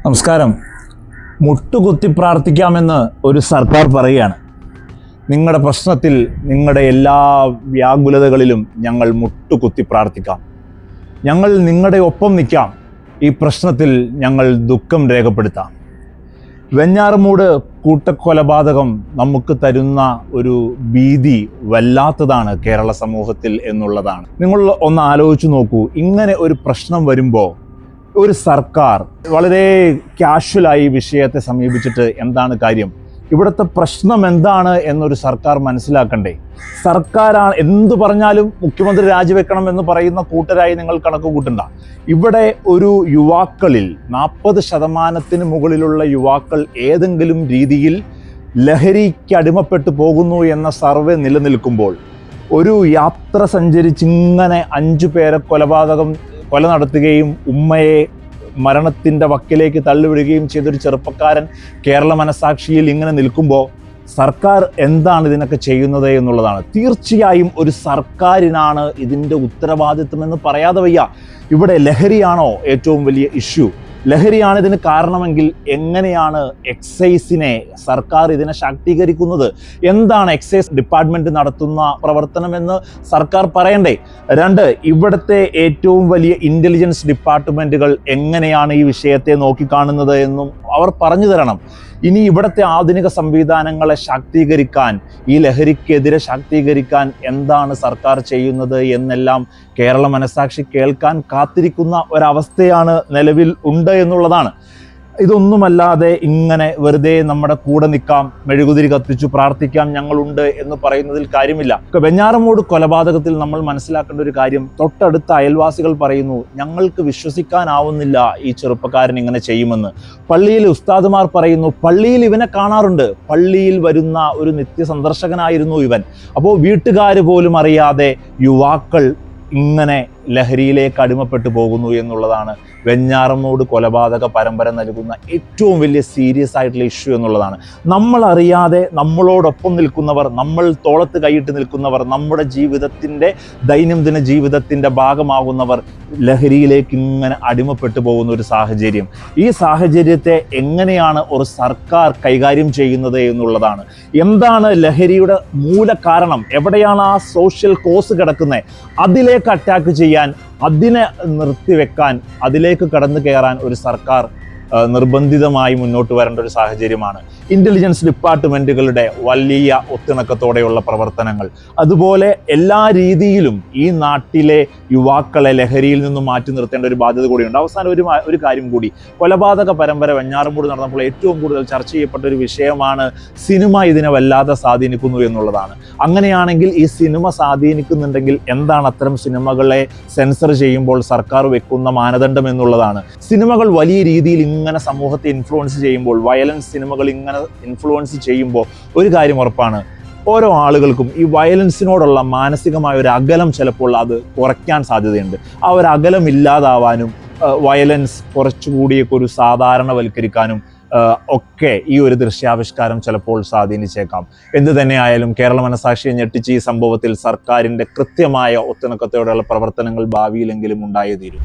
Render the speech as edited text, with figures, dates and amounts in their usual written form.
നമസ്കാരം. മുട്ടുകുത്തി പ്രാർത്ഥിക്കാമെന്ന് ഒരു സർക്കാർ പറയുകയാണ്. നിങ്ങളുടെ പ്രശ്നത്തിൽ, നിങ്ങളുടെ എല്ലാ വ്യാകുലതകളിലും ഞങ്ങൾ മുട്ടുകുത്തി പ്രാർത്ഥിക്കാം. ഞങ്ങൾ നിങ്ങളുടെ ഒപ്പം നിൽക്കാം. ഈ പ്രശ്നത്തിൽ ഞങ്ങൾ ദുഃഖം രേഖപ്പെടുത്താം. വെഞ്ഞാറമൂട് കൂട്ടക്കൊലപാതകം നമുക്ക് തരുന്ന ഒരു ഭീതി വല്ലാത്തതാണ് കേരള സമൂഹത്തിൽ എന്നുള്ളതാണ്. നിങ്ങൾ ഒന്ന് ആലോചിച്ച് നോക്കൂ. ഇങ്ങനെ ഒരു പ്രശ്നം വരുമ്പോൾ ഒരു സർക്കാർ വളരെ കാഷ്വലായി വിഷയത്തെ സമീപിച്ചിട്ട് എന്താണ് കാര്യം? ഇവിടുത്തെ പ്രശ്നം എന്താണ് എന്നൊരു സർക്കാർ മനസ്സിലാക്കണ്ടേ? സർക്കാരാണ് എന്തു പറഞ്ഞാലും മുഖ്യമന്ത്രി രാജിവെക്കണം എന്ന് പറയുന്ന കൂട്ടരായി നിങ്ങൾ കണക്ക് കൂട്ടണ്ട. ഇവിടെ ഒരു യുവാക്കളിൽ 40% മുകളിലുള്ള യുവാക്കൾ ഏതെങ്കിലും രീതിയിൽ ലഹരിക്ക് അടിമപ്പെട്ടു പോകുന്നു എന്ന സർവേ നിലനിൽക്കുമ്പോൾ, ഒരു യാത്ര സഞ്ചരിച്ചിങ്ങനെ 5 പേരെ കൊല നടത്തുകയും ഉമ്മയെ മരണത്തിൻ്റെ വക്കിലേക്ക് തള്ളിവിടുകയും ചെയ്തൊരു ചെറുപ്പക്കാരൻ കേരള മനസാക്ഷിയിൽ ഇങ്ങനെ നിൽക്കുമ്പോൾ സർക്കാർ എന്താണ് ഇതിനൊക്കെ ചെയ്യുന്നത് എന്നുള്ളതാണ്. തീർച്ചയായും ഒരു സർക്കാരിനാണ് ഇതിൻ്റെ ഉത്തരവാദിത്വമെന്ന് പറയാതെ വയ്യ. ഇവിടെ ലഹരിയാണോ ഏറ്റവും വലിയ ഇഷ്യൂ? ലഹരിയാണ് ഇതിന് കാരണമെങ്കിൽ എങ്ങനെയാണ് എക്സൈസിനെ സർക്കാർ ഇതിനെ ശാക്തീകരിക്കുന്നത്? എന്താണ് എക്സൈസ് ഡിപ്പാർട്ട്മെൻറ്റ് നടത്തുന്ന പ്രവർത്തനമെന്ന് സർക്കാർ പറയണ്ടേ? 2, ഇവിടുത്തെ ഏറ്റവും വലിയ ഇൻ്റലിജൻസ് ഡിപ്പാർട്ട്മെൻറ്റുകൾ എങ്ങനെയാണ് ഈ വിഷയത്തെ നോക്കിക്കാണുന്നത് എന്നും അവർ പറഞ്ഞു തരണം. ഇനി ഇവിടുത്തെ ആധുനിക സംവിധാനങ്ങളെ ശാക്തീകരിക്കാൻ, ഈ ലഹരിക്കെതിരെ ശാക്തീകരിക്കാൻ എന്താണ് സർക്കാർ ചെയ്യുന്നത് എന്നെല്ലാം കേരള മനസാക്ഷി കേൾക്കാൻ കാത്തിരിക്കുന്ന ഒരവസ്ഥയാണ് നിലവിൽ ഉണ്ട് എന്നുള്ളതാണ്. ഇതൊന്നുമല്ലാതെ ഇങ്ങനെ വെറുതെ നമ്മുടെ കൂടെ നിൽക്കാം, മെഴുകുതിരി കത്തിച്ചു പ്രാർത്ഥിക്കാം, ഞങ്ങളുണ്ട് എന്ന് പറയുന്നതിൽ കാര്യമില്ല. വെഞ്ഞാറമൂട് കൊലപാതകത്തിൽ നമ്മൾ മനസ്സിലാക്കേണ്ട ഒരു കാര്യം, തൊട്ടടുത്ത അയൽവാസികൾ പറയുന്നു, ഞങ്ങൾക്ക് വിശ്വസിക്കാനാവുന്നില്ല ഈ ചെറുപ്പക്കാരൻ ഇങ്ങനെ ചെയ്യുമെന്ന്. പള്ളിയിൽ ഉസ്താദുമാർ പറയുന്നു, പള്ളിയിൽ ഇവനെ കാണാറുണ്ട്, പള്ളിയിൽ വരുന്ന ഒരു നിത്യസന്ദർശകനായിരുന്നു ഇവൻ. അപ്പോൾ വീട്ടുകാർ പോലും അറിയാതെ യുവാക്കൾ ഇങ്ങനെ ലഹരിയിലേക്ക് അടിമപ്പെട്ടു പോകുന്നു എന്നുള്ളതാണ് വെഞ്ഞാറമൂട് കൊലപാതക പരമ്പര നൽകുന്ന ഏറ്റവും വലിയ സീരിയസ് ആയിട്ടുള്ള ഇഷ്യൂ എന്നുള്ളതാണ്. നമ്മൾ അറിയാതെ നമ്മളോടൊപ്പം നിൽക്കുന്നവർ, നമ്മൾ തോളത്ത് കൈയിട്ട് നിൽക്കുന്നവർ, നമ്മുടെ ജീവിതത്തിൻ്റെ ദൈനംദിന ജീവിതത്തിൻ്റെ ഭാഗമാകുന്നവർ ലഹരിയിലേക്ക് ഇങ്ങനെ അടിമപ്പെട്ടു പോകുന്ന ഒരു സാഹചര്യം. ഈ സാഹചര്യത്തെ എങ്ങനെയാണ് ഒരു സർക്കാർ കൈകാര്യം ചെയ്യുന്നത് എന്നുള്ളതാണ്. എന്താണ് ലഹരിയുടെ മൂലകാരണം? എവിടെയാണ് ആ സോഷ്യൽ കോസ് കിടക്കുന്നത്? അതിലേക്ക് അറ്റാക്ക് ചെയ്യാൻ, അതിനെ നിർത്തിവെക്കാൻ, അതിലേക്ക് കടന്നു കയറാൻ ഒരു സർക്കാർ നിർബന്ധിതമായി മുന്നോട്ട് വരേണ്ട ഒരു സാഹചര്യമാണ്. ഇൻ്റലിജൻസ് ഡിപ്പാർട്ട്മെൻറ്റുകളുടെ വലിയ ഒത്തിണക്കത്തോടെയുള്ള പ്രവർത്തനങ്ങൾ, അതുപോലെ എല്ലാ രീതിയിലും ഈ നാട്ടിലെ യുവാക്കളെ ലഹരിയിൽ നിന്നും മാറ്റി നിർത്തേണ്ട ഒരു ബാധ്യത കൂടിയുണ്ട്. അവസാനം ഒരു കാര്യം കൂടി, കൊലപാതക പരമ്പര വെഞ്ഞാറമൂട് നടന്നപ്പോൾ ഏറ്റവും കൂടുതൽ ചർച്ച ചെയ്യപ്പെട്ട ഒരു വിഷയമാണ് സിനിമ ഇതിനെ വല്ലാതെ സ്വാധീനിക്കുന്നു എന്നുള്ളതാണ്. അങ്ങനെയാണെങ്കിൽ ഈ സിനിമ സ്വാധീനിക്കുന്നുണ്ടെങ്കിൽ എന്താണ് അത്തരം സിനിമകളെ സെൻസർ ചെയ്യുമ്പോൾ സർക്കാർ വെക്കുന്ന മാനദണ്ഡം എന്നുള്ളതാണ്. സിനിമകൾ വലിയ രീതിയിൽ ഇങ്ങനെ സമൂഹത്തെ ഇൻഫ്ലുവൻസ് ചെയ്യുമ്പോൾ, വയലൻസ് സിനിമകൾ ഇങ്ങനെ ഇൻഫ്ലുവൻസ് ചെയ്യുമ്പോൾ ഒരു കാര്യം ഉറപ്പാണ്, ഓരോ ആളുകൾക്കും ഈ വയലൻസിനോടുള്ള മാനസികമായ ഒരു അകലം ചിലപ്പോൾ അത് കുറയ്ക്കാൻ സാധ്യതയുണ്ട്. ആ ഒരു അകലം ഇല്ലാതാവാനും വയലൻസ് കുറച്ചുകൂടിയൊക്കെ ഒരു സാധാരണവൽക്കരിക്കാനും ഒക്കെ ഈ ഒരു ദൃശ്യാവിഷ്കാരം ചിലപ്പോൾ സ്വാധീനിച്ചേക്കാം. എന്തു തന്നെയായാലും കേരള മനസാക്ഷിയെ ഞെട്ടിച്ച് ഈ സംഭവത്തിൽ സർക്കാരിൻ്റെ കൃത്യമായ ഒത്തിണക്കത്തോടെയുള്ള പ്രവർത്തനങ്ങൾ ഭാവിയിലെങ്കിലും ഉണ്ടായേ തീരും.